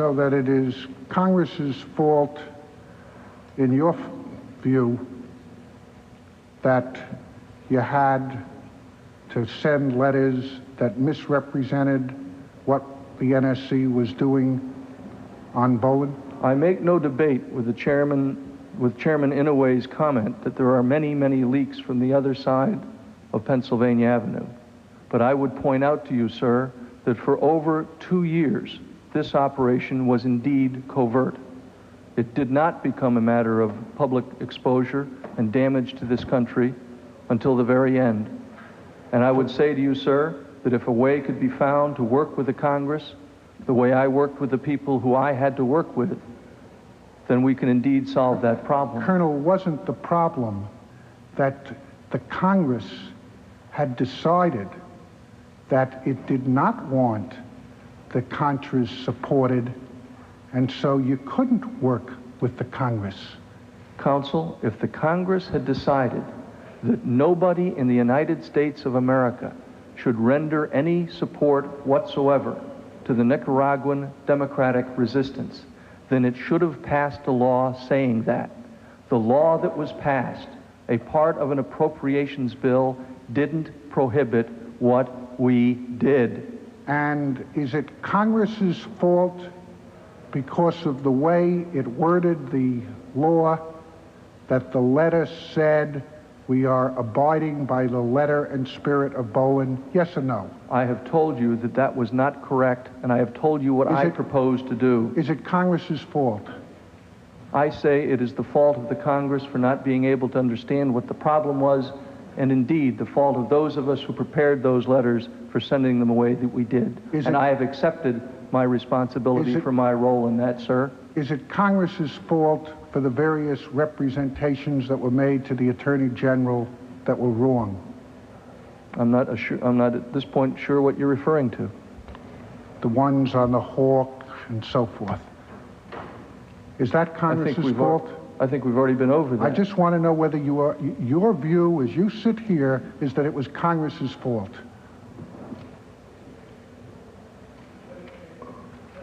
So that it is Congress's fault, in your view, that you had to send letters that misrepresented what the NSC was doing on Bowen? I make no debate with Chairman Inouye's comment that there are many, many leaks from the other side of Pennsylvania Avenue. But I would point out to you, sir, that for over 2 years, this operation was indeed covert. It did not become a matter of public exposure and damage to this country until the very end. And I would say to you, sir, that if a way could be found to work with the Congress the way I worked with the people who I had to work with, then we can indeed solve that problem. Colonel, wasn't the problem that the Congress had decided that it did not want the Contras supported, and so you couldn't work with the Congress? Counsel, if the Congress had decided that nobody in the United States of America should render any support whatsoever to the Nicaraguan democratic resistance, then it should have passed a law saying that. The law that was passed, a part of an appropriations bill, didn't prohibit what we did. And is it Congress's fault because of the way it worded the law that the letter said we are abiding by the letter and spirit of Bowen? Yes or no? I have told you that that was not correct, and I have told you what I propose to do. Is it Congress's fault? I say it is the fault of the Congress for not being able to understand what the problem was, and indeed the fault of those of us who prepared those letters for sending them away that we did. And I have accepted my responsibility for my role in that, sir. Is it Congress's fault for the various representations that were made to the Attorney General that were wrong? I'm not at this point sure what you're referring to. The ones on the Hawk and so forth. Is that Congress's fault? I think we've already been over that. I just want to know whether your view as you sit here is that it was Congress's fault.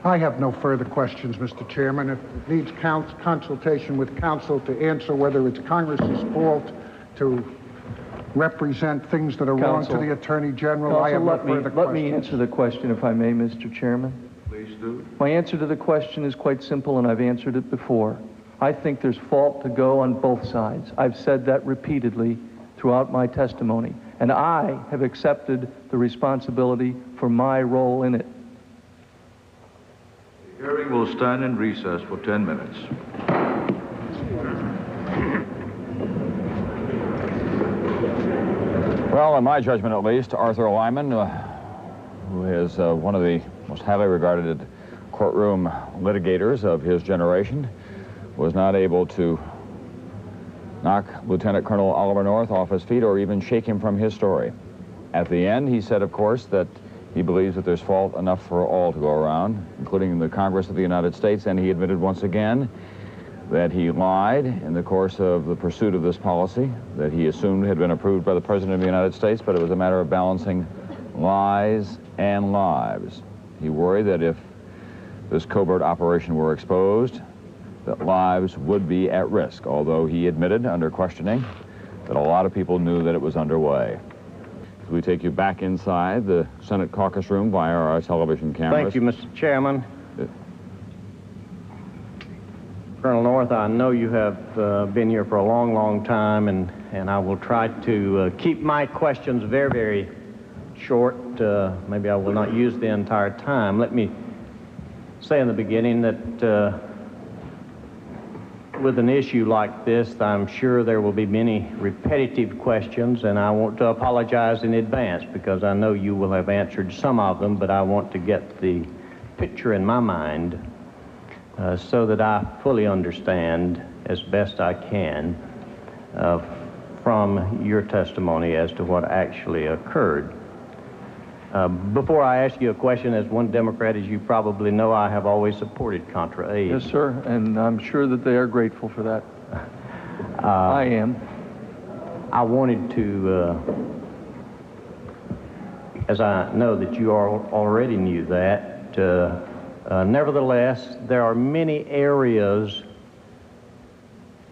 I have no further questions, Mr. Chairman. If it needs consultation with counsel to answer whether it's Congress's fault to represent things that are wrong to the Attorney General, I have no further questions. Let me answer the question, if I may, Mr. Chairman. Please do. My answer to the question is quite simple, and I've answered it before. I think there's fault to go on both sides. I've said that repeatedly throughout my testimony, and I have accepted the responsibility for my role in it. The hearing will stand in recess for 10 minutes. Well, in my judgment at least, Arthur Lyman, who is one of the most highly regarded courtroom litigators of his generation, was not able to knock Lieutenant Colonel Oliver North off his feet or even shake him from his story. At the end, he said, of course, that he believes that there's fault enough for all to go around, including the Congress of the United States, and he admitted once again that he lied in the course of the pursuit of this policy that he assumed had been approved by the President of the United States, but it was a matter of balancing lies and lives. He worried that if this covert operation were exposed, that lives would be at risk, although he admitted under questioning that a lot of people knew that it was underway. As we take you back inside the Senate caucus room via our television cameras. Thank you, Mr. Chairman. Colonel North, I know you have been here for a long, long time, and I will try to keep my questions very, very short. Maybe I will not use the entire time. Let me say in the beginning that with an issue like this, I'm sure there will be many repetitive questions, and I want to apologize in advance because I know you will have answered some of them, but I want to get the picture in my mind so that I fully understand as best I can from your testimony as to what actually occurred. Before I ask you a question, as one Democrat, as you probably know, I have always supported Contra aid. Yes, sir, and I'm sure that they are grateful for that. I am. I wanted to, as I know that you already knew that, Nevertheless, there are many areas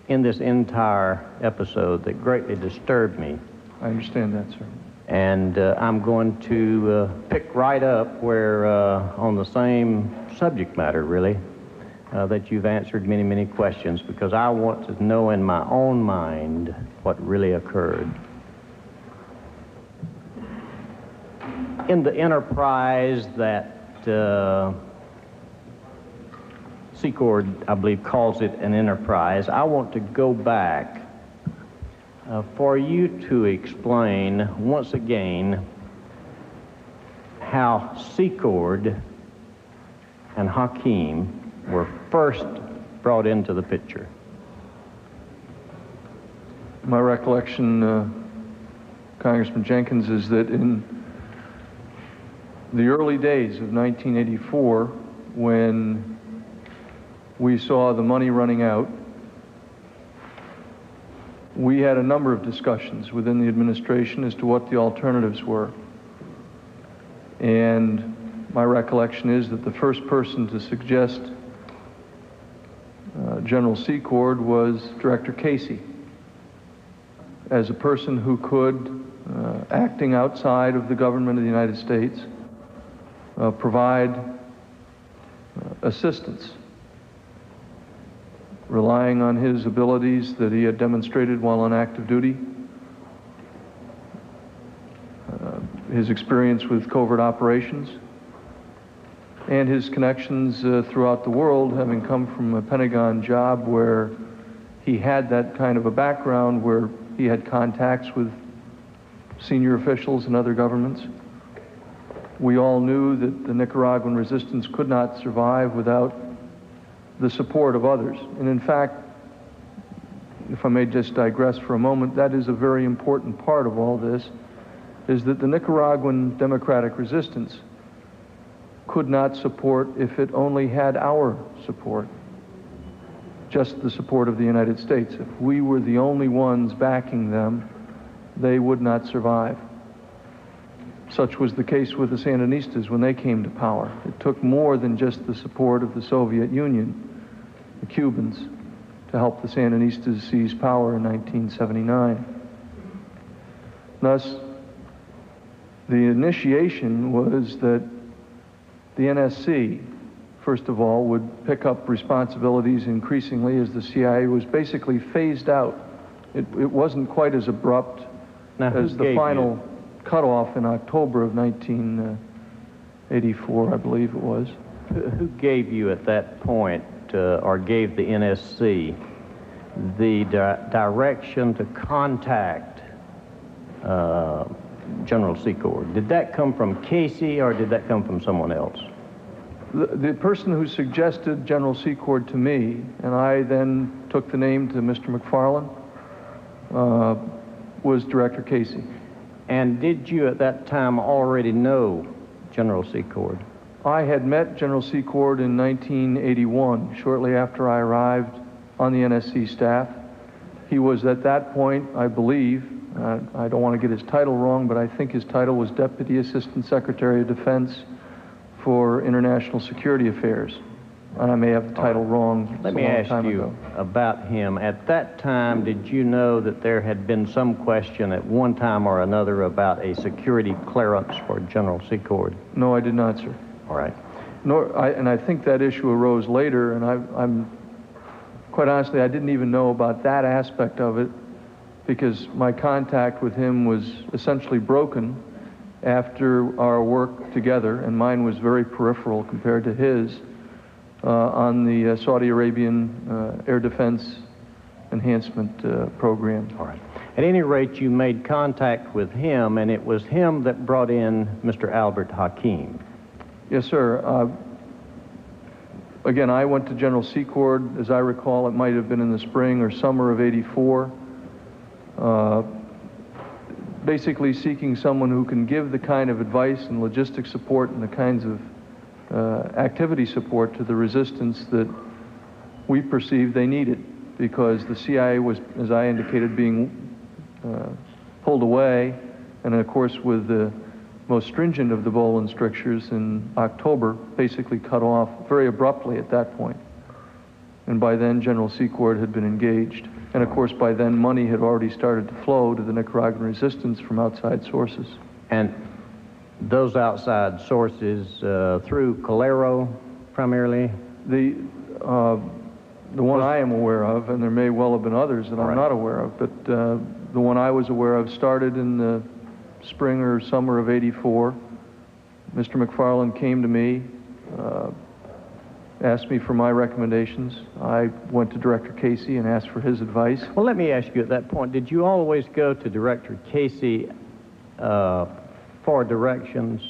in this entire episode that greatly disturbed me. I understand that, sir. And I'm going to pick right up where, on the same subject matter, really, that you've answered many, many questions, because I want to know in my own mind what really occurred. In the enterprise that Secord, I believe, calls it an enterprise, I want to go back for you to explain once again how Secord and Hakeem were first brought into the picture. My recollection, Congressman Jenkins, is that in the early days of 1984, when we saw the money running out, we had a number of discussions within the administration as to what the alternatives were. And my recollection is that the first person to suggest General Secord was Director Casey, as a person who could, acting outside of the government of the United States, provide assistance, relying on his abilities that he had demonstrated while on active duty, his experience with covert operations, and his connections throughout the world, having come from a Pentagon job where he had that kind of a background, where he had contacts with senior officials in other governments. We all knew that the Nicaraguan resistance could not survive without the support of others. And in fact, if I may just digress for a moment, that is a very important part of all this, is that the Nicaraguan democratic resistance could not support if it only had our support, just the support of the United States. If we were the only ones backing them, they would not survive. Such was the case with the Sandinistas when they came to power. It took more than just the support of the Soviet Union, the Cubans, to help the Sandinistas seize power in 1979. Thus, the initiation was that the NSC, first of all, would pick up responsibilities increasingly as the CIA was basically phased out. It wasn't quite as abrupt as the final cutoff in October of 1984, I believe it was. Who gave you at that point, or gave the NSC, the direction to contact General Secord? Did that come from Casey, or did that come from someone else? The person who suggested General Secord to me, and I then took the name to Mr. McFarlane, was Director Casey. And did you at that time already know General Secord? I had met General Secord in 1981, shortly after I arrived on the NSC staff. He was at that point, I believe, I don't want to get his title wrong, but I think his title was Deputy Assistant Secretary of Defense for International Security Affairs. And I may have the title wrong. Let me ask you about him. At that time, did you know that there had been some question at one time or another about a security clearance for General Secord? No, I did not, sir. All right. And I think that issue arose later, and I'm quite honestly, I didn't even know about that aspect of it, because my contact with him was essentially broken after our work together, and mine was very peripheral compared to his, on the Saudi Arabian Air Defense Enhancement Program. All right. At any rate, you made contact with him, and it was him that brought in Mr. Albert Hakeem. Yes, sir. Again, I went to General Secord, as I recall, it might have been in the spring or summer of '84, basically seeking someone who can give the kind of advice and logistic support and the kinds of activity support to the resistance that we perceived they needed, because the CIA was, as I indicated, being pulled away, and of course with the most stringent of the Boland strictures in October, basically cut off very abruptly at that point. And by then, General Secord had been engaged. And of course, by then, money had already started to flow to the Nicaraguan resistance from outside sources. And those outside sources through Calero, primarily? The one I am aware of, and there may well have been others that I'm not aware of, but the one I was aware of started in the spring or summer of '84. Mr. McFarland came to me, asked me for my recommendations. I went to Director Casey and asked for his advice. Well, let me ask you at that point, did you always go to Director Casey for directions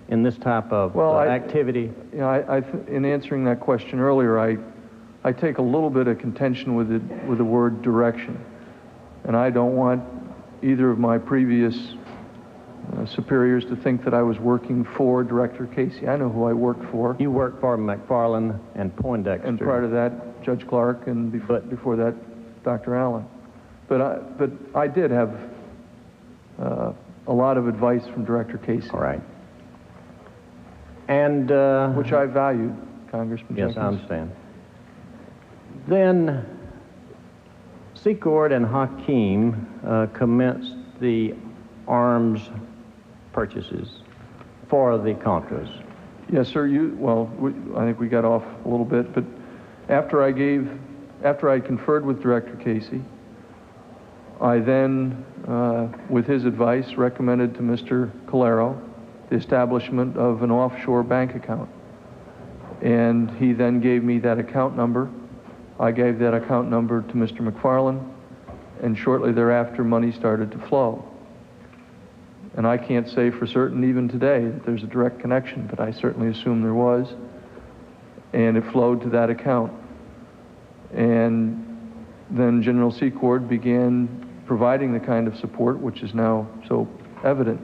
in this type of activity? You know, in answering that question earlier, I take a little bit of contention with the word direction. And I don't want either of my previous superiors to think that I was working for Director Casey. I know who I worked for. You worked for McFarland and Poindexter. And prior to that, Judge Clark, and before that, Dr. Allen. But I did have a lot of advice from Director Casey. All right. And which I valued, Congressman Jenkins. Yes, I understand. Then Secord and Hakeem commenced the arms purchases for the Contras. Yes, sir. I think we got off a little bit, but after I conferred with Director Casey, I then, with his advice, recommended to Mr. Calero the establishment of an offshore bank account. And he then gave me that account number. I gave that account number to Mr. McFarland, and shortly thereafter, money started to flow. And I can't say for certain even today that there's a direct connection, but I certainly assume there was. And it flowed to that account. And then General Secord began providing the kind of support which is now so evident.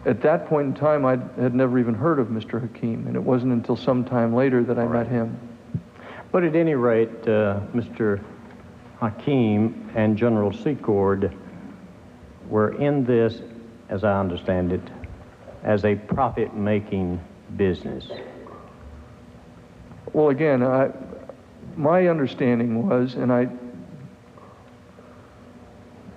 At that point in time, I had never even heard of Mr. Hakeem, and it wasn't until some time later that I met him. But at any rate, Mr. Hakeem and General Secord were in this, as I understand it, as a profit-making business. Well, again, my understanding was, and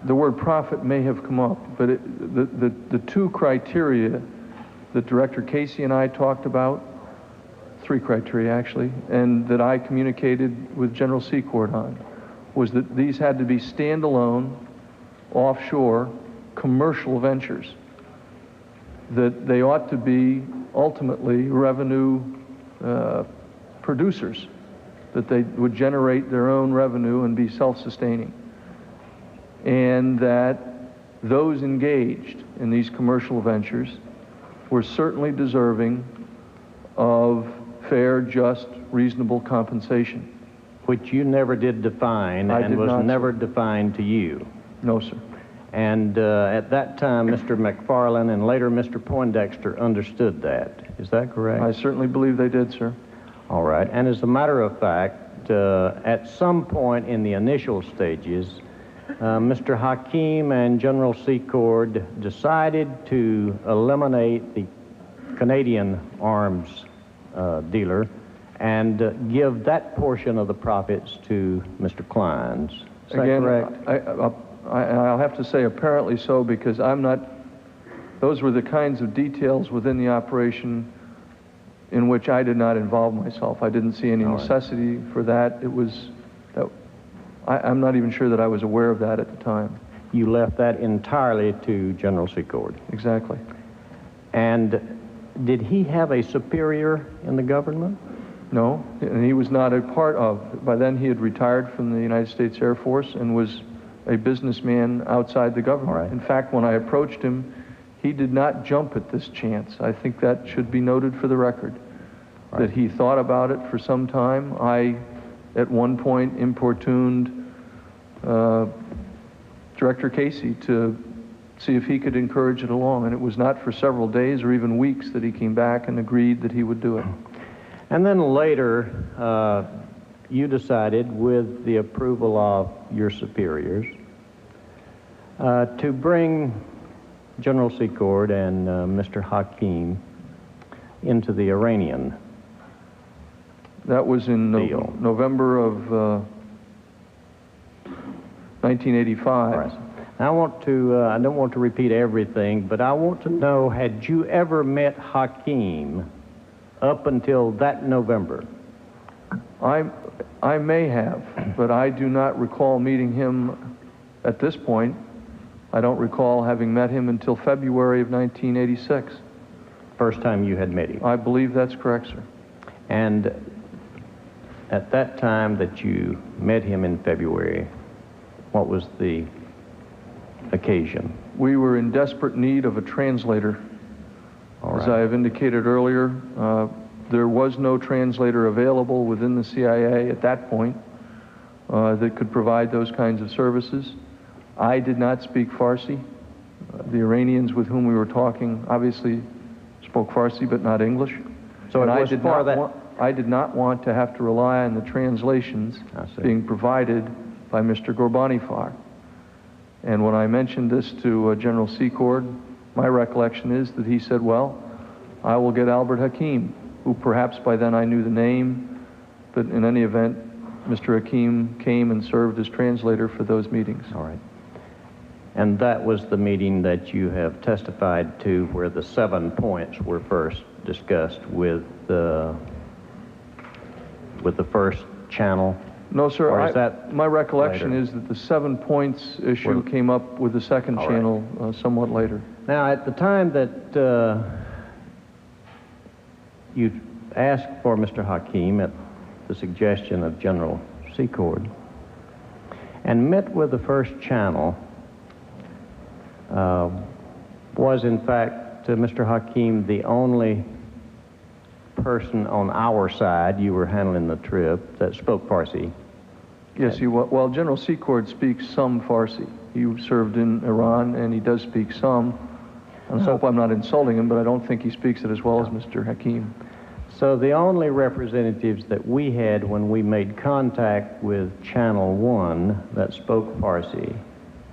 the word profit may have come up, but the two criteria that Director Casey and I talked about, three criteria actually, and that I communicated with General Secord on, was that these had to be standalone, offshore, commercial ventures, that they ought to be ultimately revenue producers, that they would generate their own revenue and be self-sustaining, and that those engaged in these commercial ventures were certainly deserving of fair, just, reasonable compensation. Which you never did define and was never defined to you. No, sir. And at that time, Mr. McFarland and later Mr. Poindexter understood that. Is that correct? I certainly believe they did, sir. All right. And as a matter of fact, at some point in the initial stages, Mr. Hakeem and General Secord decided to eliminate the Canadian arms dealer and give that portion of the profits to Mr. Klein's. Is that correct? I'll have to say apparently so, because those were the kinds of details within the operation in which I did not involve myself. I didn't see any necessity for that. I'm not even sure that I was aware of that at the time. You left that entirely to General Secord. Exactly. And did he have a superior in the government? No, and he was not a part of. By then he had retired from the United States Air Force and was a businessman outside the government. Right. In fact, when I approached him, he did not jump at this chance. I think that should be noted for the record, that he thought about it for some time. I, at one point, importuned Director Casey to see if he could encourage it along, and it was not for several days or even weeks that he came back and agreed that he would do it. And then later, you decided, with the approval of your superiors, to bring General Secord and Mr. Hakim into the Iranian? That was in Deal. November of 1985. All right. I don't want to repeat everything, but I want to know, had you ever met Hakim up until that November? I may have, but I do not recall meeting him at this point. I don't recall having met him until February of 1986. First time you had met him? I believe that's correct, sir. And at that time that you met him in February, what was the occasion? We were in desperate need of a translator. All As right. I have indicated earlier, there was no translator available within the CIA at that point that could provide those kinds of services. I did not speak Farsi. The Iranians with whom we were talking obviously spoke Farsi, but not English. So And it was for that... I did not want to have to rely on the translations being provided by Mr. Ghorbanifar. And when I mentioned this to General Secord, my recollection is that he said, well, I will get Albert Hakim, who perhaps by then I knew the name, but in any event, Mr. Hakim came and served as translator for those meetings. All right. And that was the meeting that you have testified to where the 7 points were first discussed with the first channel? No, sir. Or is that my recollection later? is that the 7 points issue came up with the second All channel somewhat later. Now, at the time that you asked for Mr. Hakim at the suggestion of General Secord and met with the first channel, was in fact Mr. Hakim the only person on our side, you were handling the trip, that spoke Farsi? Yes, well, General Secord speaks some Farsi. He served in Iran, and he does speak some. And I hope I'm not insulting him, but I don't think he speaks it as well as Mr. Hakim. So the only representatives that we had when we made contact with Channel 1 that spoke Farsi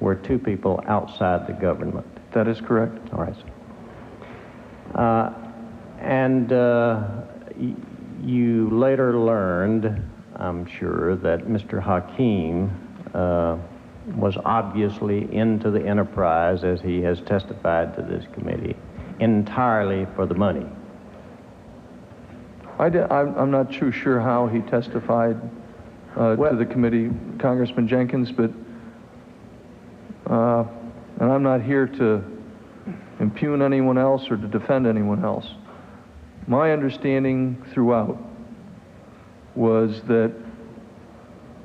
were 2 people outside the government. That is correct. All right. You later learned, I'm sure, that Mr. Hakim was obviously into the enterprise, as he has testified to this committee, entirely for the money. I'm not too sure how he testified to the committee, Congressman Jenkins, but and I'm not here to impugn anyone else or to defend anyone else. My understanding throughout was that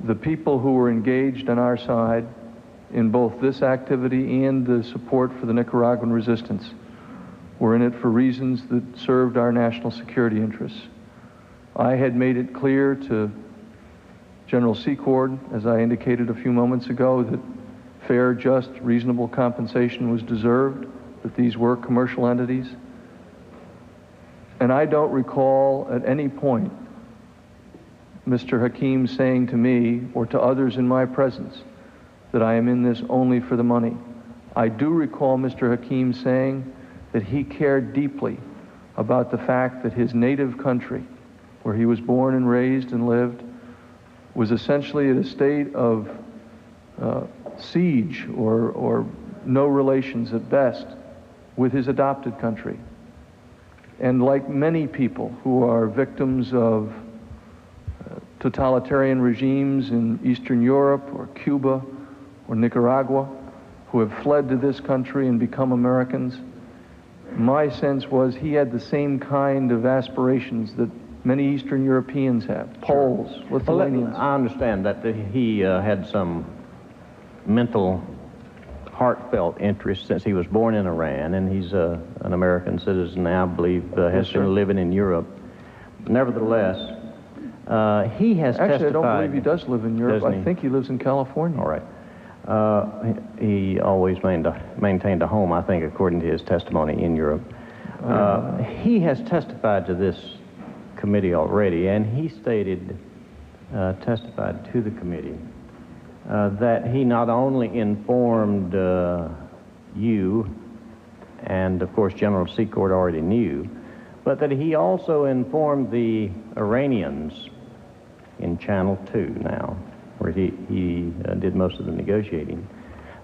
the people who were engaged on our side in both this activity and the support for the Nicaraguan resistance were in it for reasons that served our national security interests. I had made it clear to General Secord, as I indicated a few moments ago, that fair, just, reasonable compensation was deserved, that these were commercial entities. And I don't recall at any point Mr. Hakim saying to me or to others in my presence that I am in this only for the money. I do recall Mr. Hakim saying that he cared deeply about the fact that his native country, where he was born and raised and lived, was essentially at a state of siege or no relations at best with his adopted country. And like many people who are victims of totalitarian regimes in Eastern Europe or Cuba or Nicaragua, who have fled to this country and become Americans, my sense was he had the same kind of aspirations that many Eastern Europeans have, Poles, Lithuanians. Well, I understand that he had some mental, heartfelt interest since he was born in Iran, and he's an American citizen now, I believe, has been living in Europe. Nevertheless, he has testified... Actually, I don't believe he does live in Europe. Doesn't he? I think he lives in California. All right. He always maintained a home, I think, according to his testimony in Europe. He has testified to this committee already, and he testified to the committee that he not only informed you and of course General Secord already knew, but that he also informed the Iranians in Channel 2 now, where he did most of the negotiating,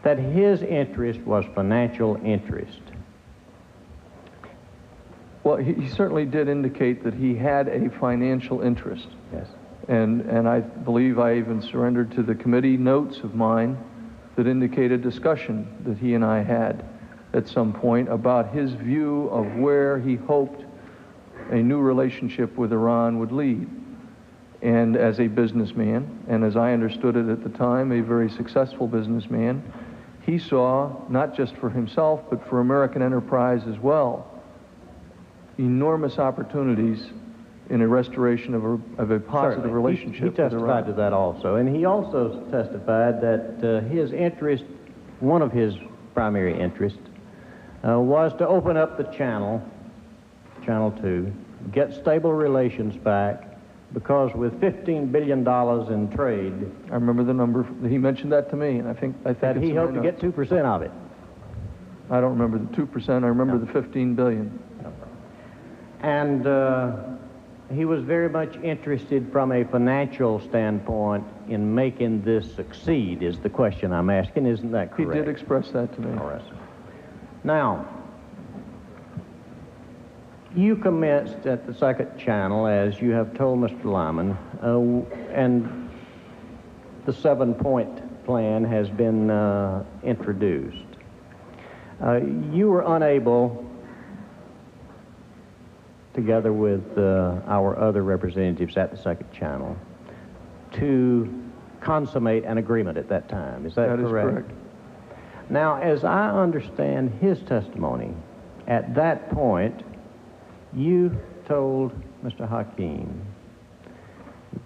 that his interest was financial interest. Well, he certainly did indicate that he had a financial interest. Yes. And I believe I even surrendered to the committee notes of mine that indicate a discussion that he and I had at some point about his view of where he hoped a new relationship with Iran would lead. And as a businessman, and as I understood it at the time, a very successful businessman, he saw, not just for himself, but for American enterprise as well, enormous opportunities in a restoration of a positive Certainly. relationship He testified to that also. And he also testified that his interest, one of his primary interests, was to open up the Channel 2, get stable relations back, because with $15 billion in trade... I remember the number. He mentioned that to me, and I think that he hoped to get 2% of it. I don't remember the 2%. I remember the $15 billion. And he was very much interested from a financial standpoint in making this succeed, is the question I'm asking. Isn't that correct? He did express that to me. All right. Now, you commenced at the second channel, as you have told Mr. Lyman, and the 7-point plan has been introduced. You were unable, together with our other representatives at the second channel, to consummate an agreement at that time. Is that correct? That is correct. Now, as I understand his testimony, at that point, you told Mr. Hakeem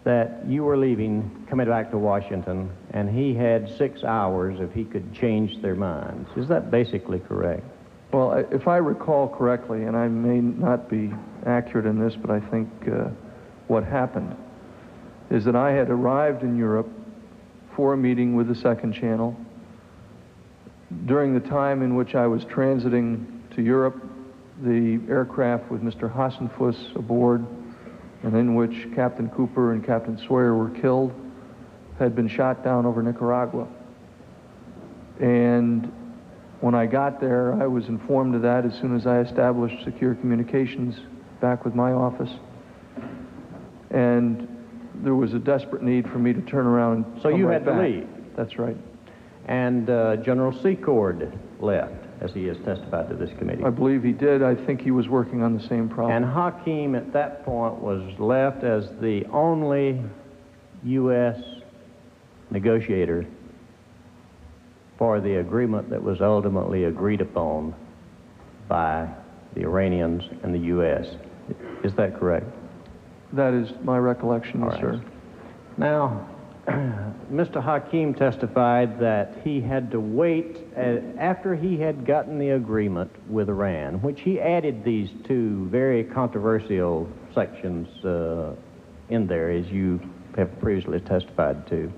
that you were leaving, coming back to Washington, and he had 6 hours if he could change their minds. Is that basically correct? Well, if I recall correctly, and I may not be accurate in this, but I think what happened is that I had arrived in Europe for a meeting with the second channel. During the time in which I was transiting to Europe, the aircraft with Mr. Hassenfuss aboard, and in which Captain Cooper and Captain Sawyer were killed, had been shot down over Nicaragua. And when I got there, I was informed of that as soon as I established secure communications back with my office. And there was a desperate need for me to turn around and So you come had right to back. leave. That's right. And General Secord left, as he has testified to this committee. I believe he did. I think he was working on the same problem. And Hakeem at that point was left as the only U.S. negotiator for the agreement that was ultimately agreed upon by the Iranians and the U.S. Is that correct? That is my recollection, yes, All sir. right. Now, Mr. Hakeem testified that he had to wait after he had gotten the agreement with Iran, which he added these two very controversial sections in there, as you have previously testified to.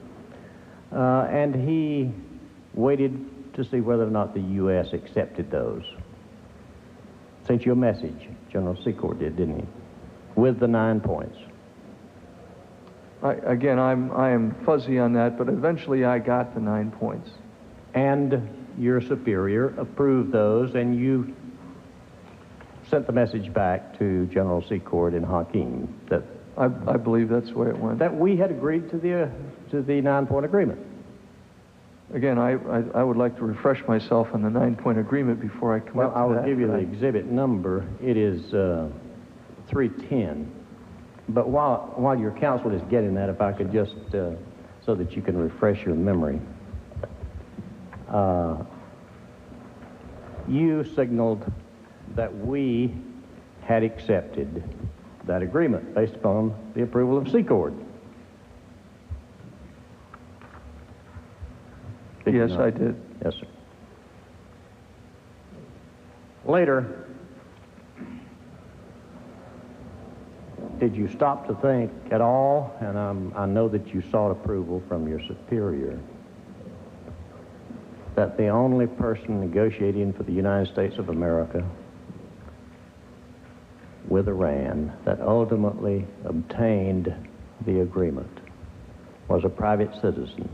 And he waited to see whether or not the U.S. accepted those. Sent you a message, General Secord did, didn't he? With the 9 points. Again, I am fuzzy on that, but eventually I got the 9 points. And your superior approved those, and you sent the message back to General Secord and Hakeem that I believe that's the way it went. that we had agreed to the 9-point agreement. Again, I would like to refresh myself on the 9-point agreement before I commit Well, to I will that, give you but the exhibit number. It is 310. But while your counsel is getting that, if I could just, so that you can refresh your memory. You signaled that we had accepted that agreement based upon the approval of Secord. Yes, I did. Yes, sir. Later, did you stop to think at all, and I know that you sought approval from your superior, that the only person negotiating for the United States of America with Iran that ultimately obtained the agreement was a private citizen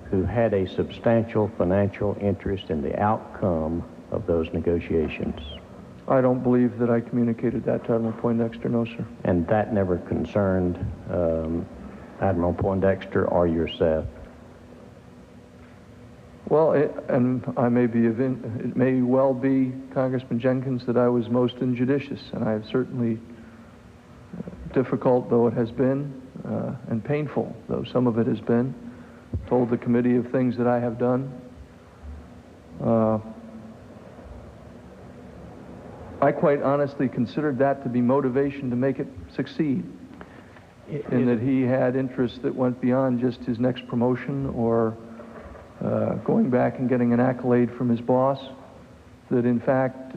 who had a substantial financial interest in the outcome of those negotiations? I don't believe that I communicated that to Admiral Poindexter, no, sir. And that never concerned Admiral Poindexter or yourself? Well, it may well be, Congressman Jenkins, that I was most injudicious, and I have certainly, difficult though it has been, and painful though some of it has been, told the committee of things that I have done. I quite honestly considered that to be motivation to make it succeed, in that he had interests that went beyond just his next promotion or going back and getting an accolade from his boss, that in fact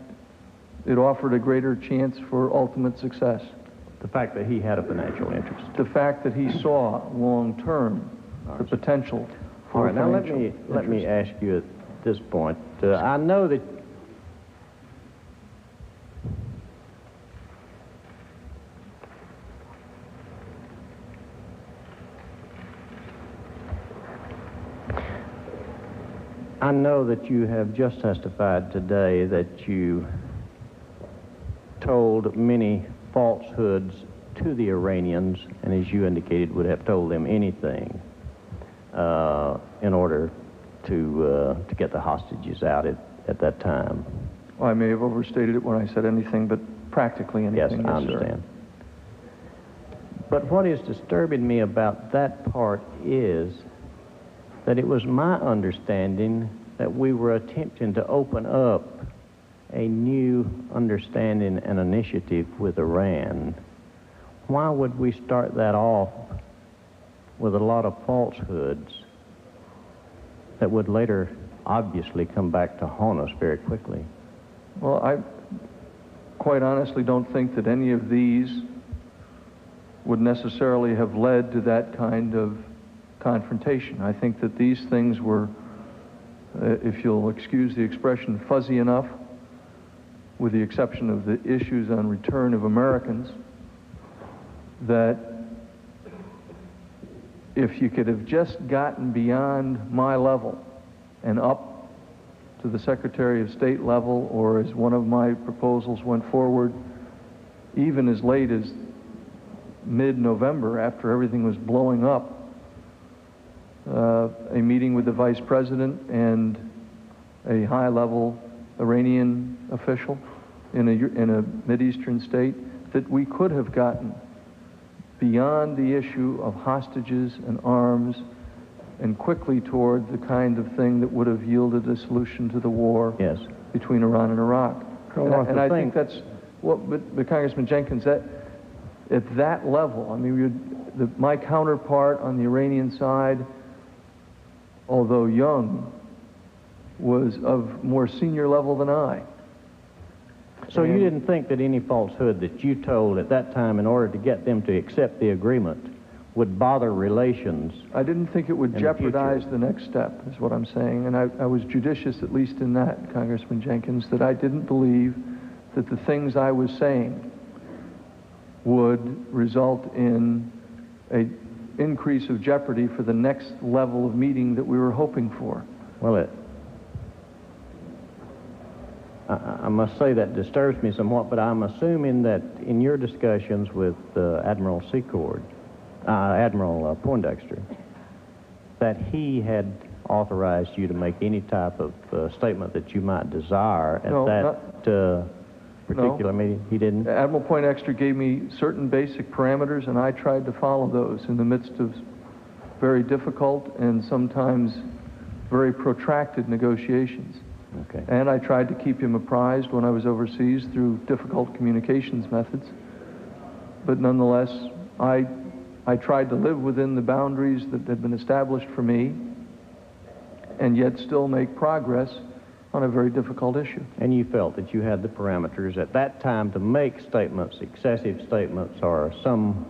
it offered a greater chance for ultimate success. The fact that he had a financial interest. The fact that he saw long-term the potential for All right, now financial let me ask you at this point. I know that you have just testified today that you told many falsehoods to the Iranians, and as you indicated, would have told them anything in order to get the hostages out at that time. Well, I may have overstated it when I said anything, but practically anything. Yes, I understand. But what is disturbing me about that part is that it was my understanding that we were attempting to open up a new understanding and initiative with Iran. Why would we start that off with a lot of falsehoods that would later obviously come back to haunt us very quickly? Well, I quite honestly don't think that any of these would necessarily have led to that kind of confrontation. I think that these things were, if you'll excuse the expression, fuzzy enough, with the exception of the issues on return of Americans, that if you could have just gotten beyond my level and up to the Secretary of State level, or as one of my proposals went forward, even as late as mid-November, after everything was blowing up, a meeting with the Vice President and a high-level Iranian official in a Mideastern state, that we could have gotten beyond the issue of hostages and arms and quickly toward the kind of thing that would have yielded a solution to the war between Iran and Iraq. And I think that's what, but Congressman Jenkins, that at that level, I mean, my counterpart on the Iranian side, although young, was of more senior level than I. So you didn't think that any falsehood that you told at that time in order to get them to accept the agreement would bother relations? I didn't think it would jeopardize the next step, is what I'm saying. And I was judicious, at least in that, Congressman Jenkins, that I didn't believe that the things I was saying would result in an increase of jeopardy for the next level of meeting that we were hoping for. Well, I must say that disturbs me somewhat, but I'm assuming that in your discussions with Admiral Poindexter, that he had authorized you to make any type of statement that you might desire at particular meeting? He didn't? Admiral Poindexter gave me certain basic parameters, and I tried to follow those in the midst of very difficult and sometimes very protracted negotiations. Okay. And I tried to keep him apprised when I was overseas through difficult communications methods. But nonetheless, I tried to live within the boundaries that had been established for me and yet still make progress on a very difficult issue. And you felt that you had the parameters at that time to make statements, excessive statements, or some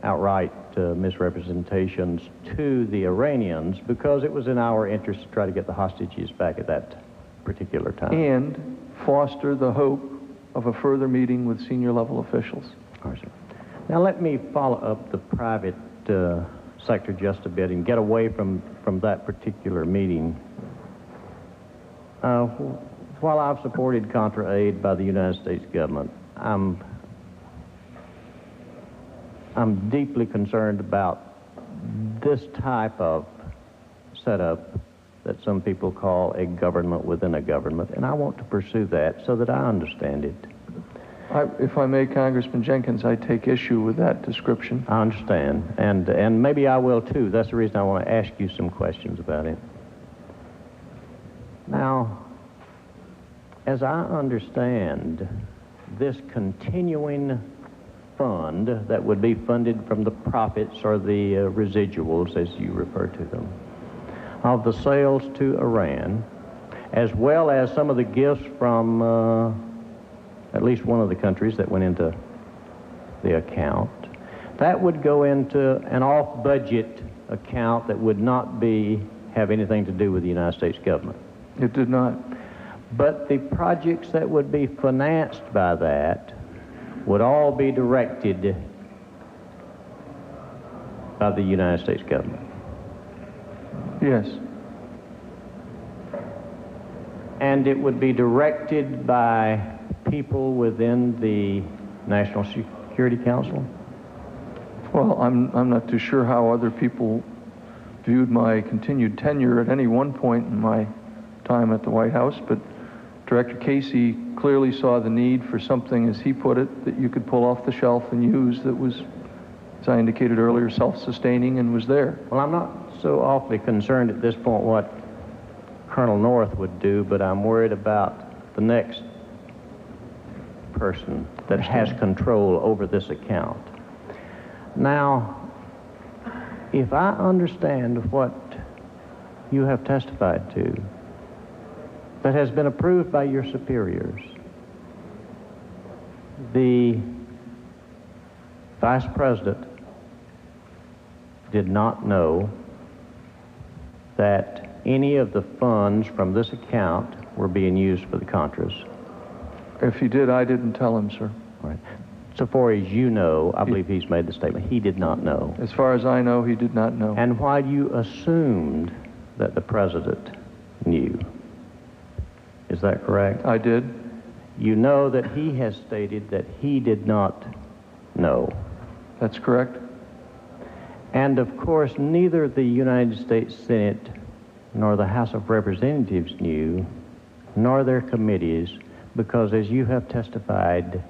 outright misrepresentations to the Iranians, because it was in our interest to try to get the hostages back at that particular time. And foster the hope of a further meeting with senior level officials. All right, sir. Now let me follow up the private sector just a bit and get away from that particular meeting. While I've supported Contra aid by the United States government, I'm deeply concerned about this type of setup that some people call a government within a government, and I want to pursue that so that I understand it. If I may, Congressman Jenkins, I take issue with that description. I understand, and maybe I will too. That's the reason I want to ask you some questions about it. Now, as I understand, this continuing fund that would be funded from the profits or the residuals, as you refer to them, of the sales to Iran, as well as some of the gifts from at least one of the countries that went into the account, that would go into an off-budget account that would not have anything to do with the United States government. It did not. But the projects that would be financed by that would all be directed by the United States government. Yes. And it would be directed by people within the National Security Council? Well, I'm not too sure how other people viewed my continued tenure at any one point in my time at the White House, but Director Casey clearly saw the need for something, as he put it, that you could pull off the shelf and use that was, as I indicated earlier, self-sustaining and was there. Well, I'm not so awfully concerned at this point what Colonel North would do, but I'm worried about the next person that has control over this account. Now, if I understand what you have testified to, that has been approved by your superiors, the Vice President did not know that any of the funds from this account were being used for the Contras. If he did, I didn't tell him, sir. All right. So far as you know, I believe he's made the statement, he did not know. As far as I know, he did not know. And while you assumed that the President knew, is that correct? I did. You know that he has stated that he did not know. That's correct. And of course, neither the United States Senate nor the House of Representatives knew, nor their committees, because as you have testified,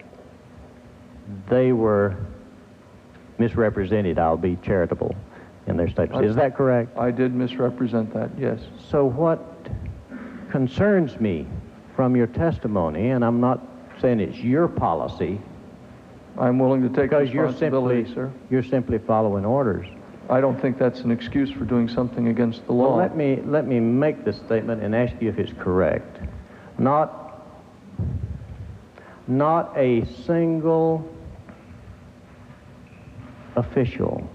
they were misrepresented, I'll be charitable, in their statements. Is that correct? I did misrepresent that, yes. So what concerns me from your testimony, and I'm not saying it's your policy, I'm willing to take because responsibility, sir. you're simply following orders. I don't think that's an excuse for doing something against the law. Well, let me make this statement and ask you if it's correct. Not a single official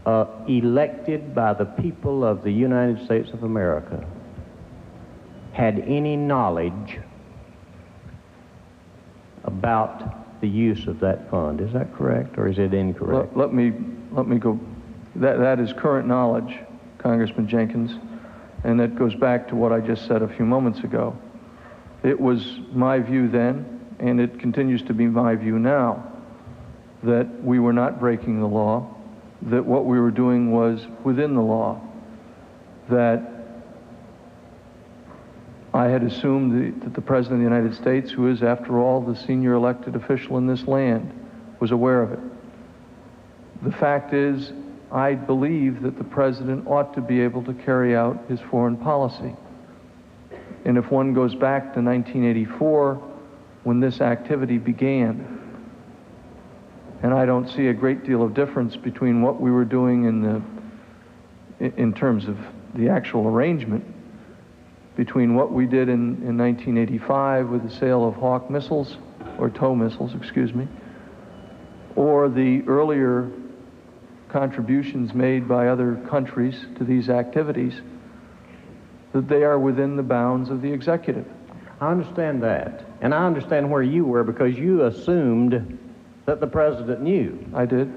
elected by the people of the United States of America had any knowledge about the use of that fund. Is that correct, or is it incorrect? Let me go. That is current knowledge, Congressman Jenkins, and that goes back to what I just said a few moments ago. It was my view then, and it continues to be my view now, that we were not breaking the law, that what we were doing was within the law, that I had assumed that the President of the United States, who is, after all, the senior elected official in this land, was aware of it. The fact is, I believe that the President ought to be able to carry out his foreign policy. And if one goes back to 1984, when this activity began, and I don't see a great deal of difference between what we were doing in terms of the actual arrangement between what we did in 1985 with the sale of Hawk missiles, or TOW missiles, excuse me, or the earlier contributions made by other countries to these activities, that they are within the bounds of the executive. I understand that. And I understand where you were because you assumed that the president knew. I did.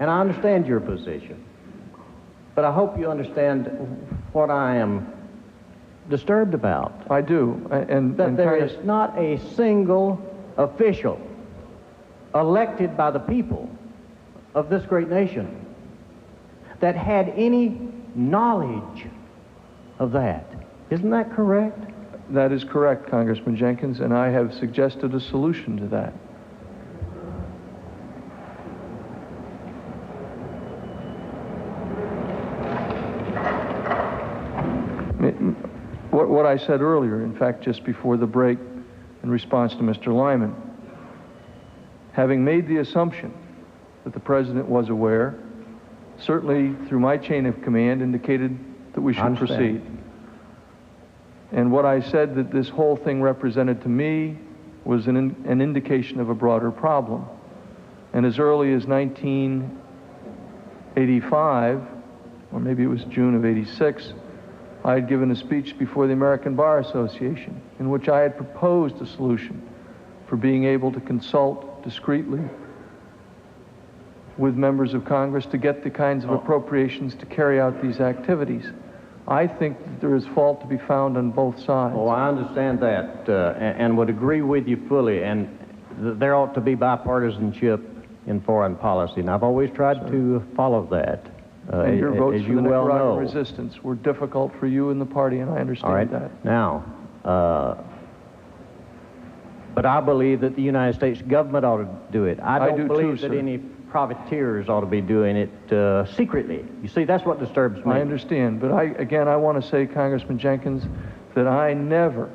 And I understand your position. But I hope you understand what I am disturbed about. I do. And there is not a single official elected by the people of this great nation that had any knowledge of that. Isn't that correct? That is correct, Congressman Jenkins, and I have suggested a solution to that. What I said earlier, in fact, just before the break, in response to Mr. Lyman, having made the assumption that the president was aware, certainly through my chain of command indicated that we should proceed. And what I said that this whole thing represented to me was an indication of a broader problem. And as early as 1985, or maybe it was June of '86, I had given a speech before the American Bar Association in which I had proposed a solution for being able to consult discreetly with members of Congress to get the kinds of appropriations to carry out these activities. I think that there is fault to be found on both sides. Oh, I understand that and would agree with you fully, and there ought to be bipartisanship in foreign policy, and I've always tried to follow that. And your votes as for you the well Nicaraguan know. resistance were difficult for you and the party, and I understand that. Now, but I believe that the United States government ought to do it. I don't believe that any privateers ought to be doing it secretly. You see, that's what disturbs me. I understand, but again, I want to say, Congressman Jenkins, that I never,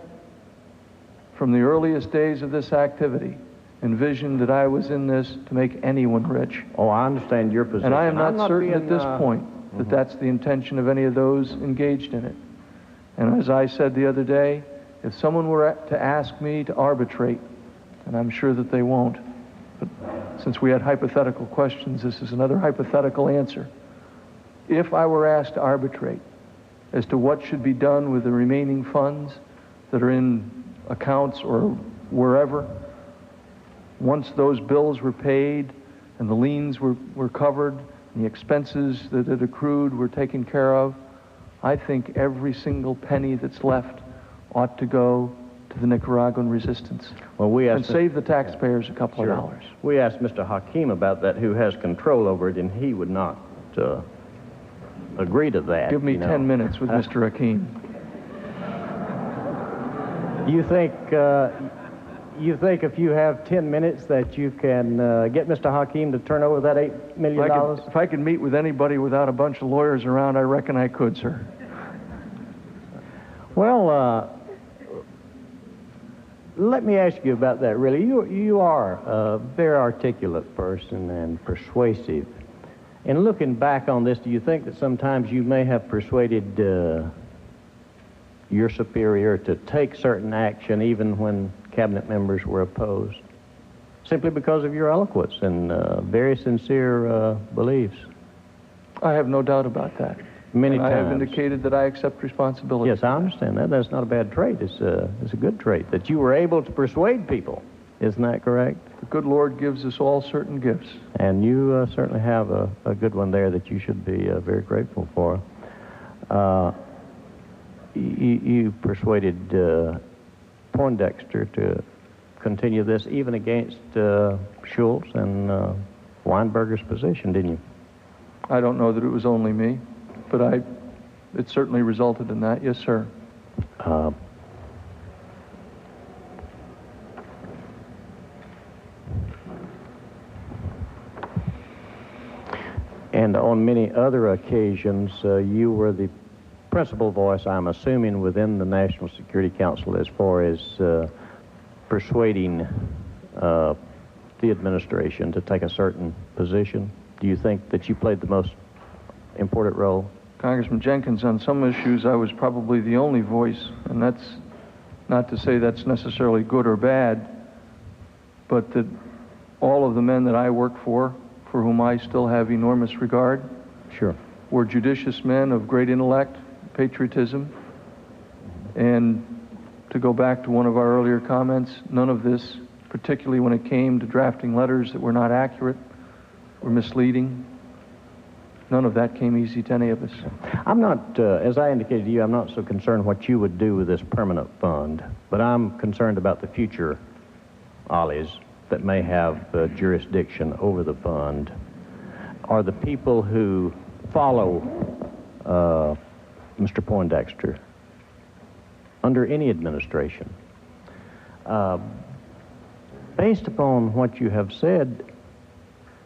from the earliest days of this activity, envisioned that I was in this to make anyone rich. Oh, I understand your position. And I am not certain at this point that that's the intention of any of those engaged in it. And as I said the other day, if someone were to ask me to arbitrate, and I'm sure that they won't, but since we had hypothetical questions, this is another hypothetical answer. If I were asked to arbitrate as to what should be done with the remaining funds that are in accounts or wherever, once those bills were paid and the liens were covered and the expenses that had accrued were taken care of, I think every single penny that's left ought to go to the Nicaraguan resistance. Well, and save the taxpayers a couple of dollars. We asked Mr. Hakeem about that, who has control over it, and he would not agree to that. Give me 10 minutes with Mr. Hakeem. You think if you have 10 minutes that you can get Mr. Hakeem to turn over that $8 million? If I could meet with anybody without a bunch of lawyers around, I reckon I could, sir. Well, let me ask you about that, really. You are a very articulate person and persuasive. And looking back on this, do you think that sometimes you may have persuaded your superior to take certain action even when cabinet members were opposed, simply because of your eloquence and very sincere beliefs? I have no doubt about that. Many times. I have indicated that I accept responsibility. Yes, I understand that. That's not a bad trait. It's a good trait, that you were able to persuade people. Isn't that correct? The good Lord gives us all certain gifts. And you certainly have a good one there that you should be very grateful for. You persuaded Poindexter to continue this even against Schultz and Weinberger's position, didn't you? I don't know that it was only me, but it certainly resulted in that. Yes, sir. And on many other occasions, you were the principal voice, I'm assuming, within the National Security Council as far as persuading the administration to take a certain position. Do you think that you played the most important role? Congressman Jenkins, on some issues, I was probably the only voice, and that's not to say that's necessarily good or bad, but that all of the men that I worked for for whom I still have enormous regard, Sure. were judicious men of great intellect, patriotism, and to go back to one of our earlier comments, none of this, particularly when it came to drafting letters that were not accurate, were misleading, none of that came easy to any of us. I'm not, as I indicated to you, I'm not so concerned what you would do with this permanent fund, but I'm concerned about the future ollies that may have jurisdiction over the fund. Are the people who follow Mr. Poindexter under any administration, based upon what you have said,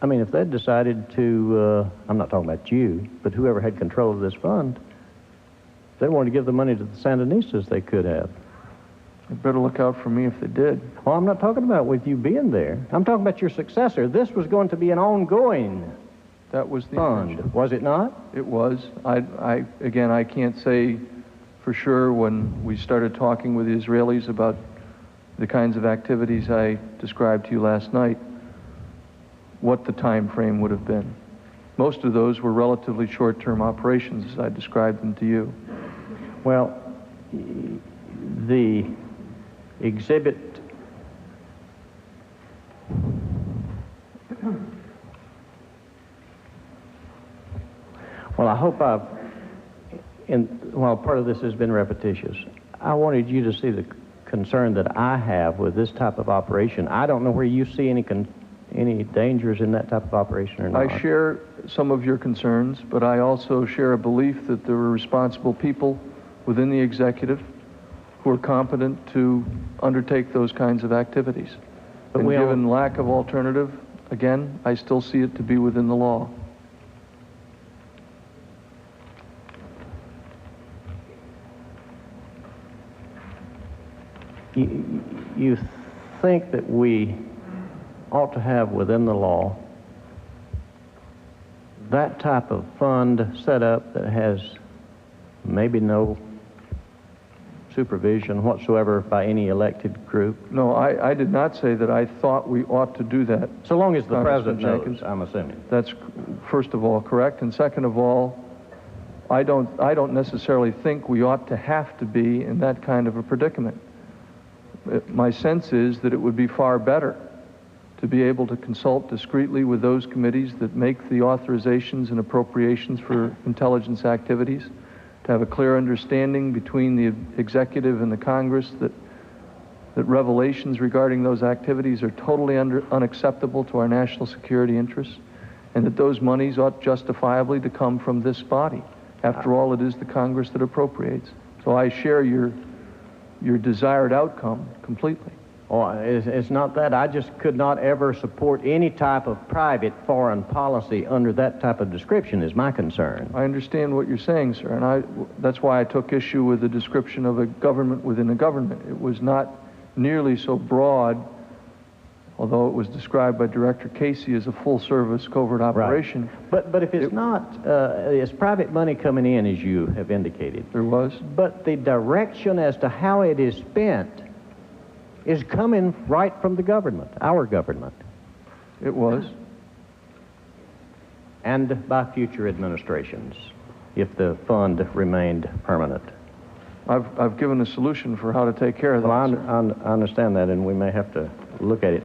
I mean, if they'd decided to, I'm not talking about you, but whoever had control of this fund, if they wanted to give the money to the Sandinistas, they could have. You'd better look out for me if they did. Well, I'm not talking about with you being there. I'm talking about your successor. This was going to be an ongoing That was the fund, intention. was it not? It was. Again, I can't say for sure when we started talking with the Israelis about the kinds of activities I described to you last night, what the time frame would have been. Most of those were relatively short-term operations as I described them to you. Well, the exhibit well, I hope while part of this has been repetitious, I wanted you to see the concern that I have with this type of operation. I don't know where you see any dangers in that type of operation or not. I share some of your concerns, but I also share a belief that there are responsible people within the executive who are competent to undertake those kinds of activities. But And given lack of alternative, again, I still see it to be within the law. You think that we ought to have within the law that type of fund set up that has maybe no supervision whatsoever by any elected group? No, I did not say that I thought we ought to do that. So long as the Congressman president knows, Jenkins. I'm assuming. That's, first of all, correct. And second of all, I don't necessarily think we ought to have to be in that kind of a predicament. My sense is that it would be far better to be able to consult discreetly with those committees that make the authorizations and appropriations for intelligence activities, to have a clear understanding between the executive and the Congress that revelations regarding those activities are totally unacceptable to our national security interests, and that those monies ought justifiably to come from this body. After all, it is the Congress that appropriates. So I share your desired outcome completely. Oh, it's not that. I just could not ever support any type of private foreign policy under that type of description is my concern. I understand what you're saying, sir, and that's why I took issue with the description of a government within a government. It was not nearly so broad, although it was described by Director Casey as a full-service covert operation. Right. But if it's not, it's private money coming in, as you have indicated. There was. But the direction as to how it is spent is coming right from the government, our government. It was. And by future administrations, if the fund remained permanent. I've given a solution for how to take care of that. Well, I understand that, and we may have to look at it.